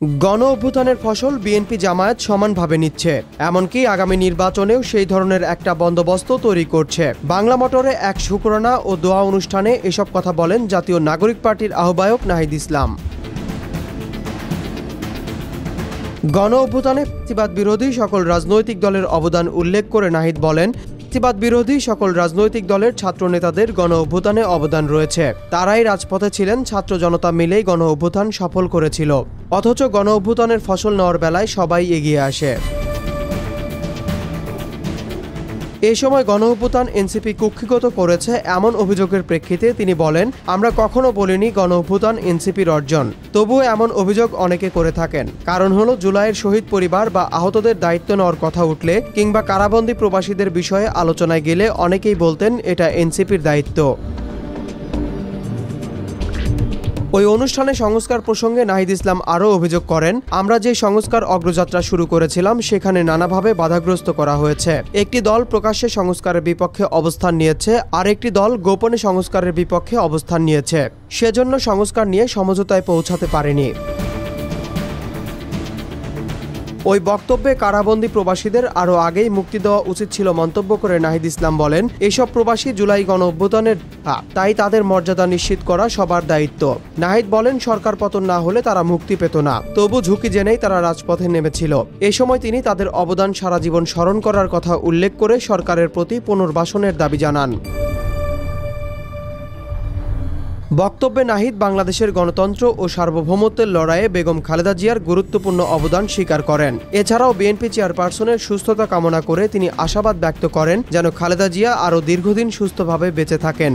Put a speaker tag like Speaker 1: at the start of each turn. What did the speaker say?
Speaker 1: গণ অভ্যুত্থানের ফসল বিএনপি জামায়াত সমানভাবে নিচ্ছে, এমনকি আগামী নির্বাচনেও সেই ধরনের একটা বন্দোবস্ত তৈরি করছে। বাংলা মোটরে এক শুকরানা ও দোয়া অনুষ্ঠানে এসব কথা বলেন জাতীয় নাগরিক পার্টির আহ্বায়ক নাহিদ ইসলাম। গণ অভ্যুত্থানে ফ্যাসিবাদ বিরোধী সকল রাজনৈতিক দলের অবদান উল্লেখ করে নাহিদ বলেন, ফ্যাসিবাদ বিরোধী সকল রাজনৈতিক দলের ছাত্র নেতাদের গণ অভ্যুত্থানে অবদান রয়েছে। তারাই রাজপথে ছিলেন, ছাত্র জনতা মিলেই গণ অভ্যুত্থান সফল করেছিল। অথচ গণ অভ্যুত্থানের ফসল নেওয়ার বেলায় সবাই এগিয়ে আসে। এই সময় গণ অভ্যুত্থান এনসিপি কুক্ষিগত করেছে এমন অভিযোগের প্রেক্ষিতে তিনি বলেন, আমরা কখনো বলিনি গণ অভ্যুত্থান এনসিপির অর্জন। তবুও এমন অভিযোগ অনেকে করে থাকেন। কারণ হলো, জুলাইয়ের শহীদ পরিবার বা আহতদের দায়িত্ব নেওয়ার কথা উঠলে কিংবা কারাবন্দী প্রবাসীদের বিষয়ে আলোচনায় গেলে অনেকেই বলতেন এটা এনসিপির দায়িত্ব। ওই অনুষ্ঠানে সংস্কার প্রসঙ্গে নাহিদ ইসলাম আরও অভিযোগ করেন, আমরা যে সংস্কার অগ্রযাত্রা শুরু করেছিলাম সেখানে নানাভাবে বাধাগ্রস্ত করা হয়েছে। একটি দল প্রকাশ্যে সংস্কারের বিপক্ষে অবস্থান নিয়েছে, আর একটি দল গোপনে সংস্কারের বিপক্ষে অবস্থান নিয়েছে। সেজন্য সংস্কার নিয়ে সমঝোতায় পৌঁছাতে পারেনি। ওই বক্তব্যে কারাবন্দী প্রবাসীদের আরও আগেই মুক্তি দেওয়া উচিত ছিল মন্তব্য করে নাহিদ ইসলাম বলেন, এসব প্রবাসী জুলাই গণ অভ্যুত্থানের, তাই তাদের মর্যাদা নিশ্চিত করা সবার দায়িত্ব। নাহিদ বলেন, সরকার পতন না হলে তারা মুক্তি পেত না, তবু ঝুঁকি জেনেই তারা রাজপথে নেমেছিল। এ সময় তিনি তাদের অবদান সারা জীবন স্মরণ করার কথা উল্লেখ করে সরকারের প্রতি পুনর্বাসনের দাবি জানান। বক্তব্যে নাহিদ বাংলাদেশের গণতন্ত্র ও সার্বভৌমত্বের লড়াইয়ে বেগম খালেদা জিয়ার গুরুত্বপূর্ণ অবদান স্বীকার করেন। এছাড়াও বিএনপি চেয়ারপারসনের সুস্থতা কামনা করে তিনি আশাবাদ ব্যক্ত করেন যেন খালেদা জিয়া আরও দীর্ঘদিন সুস্থভাবে বেঁচে থাকেন।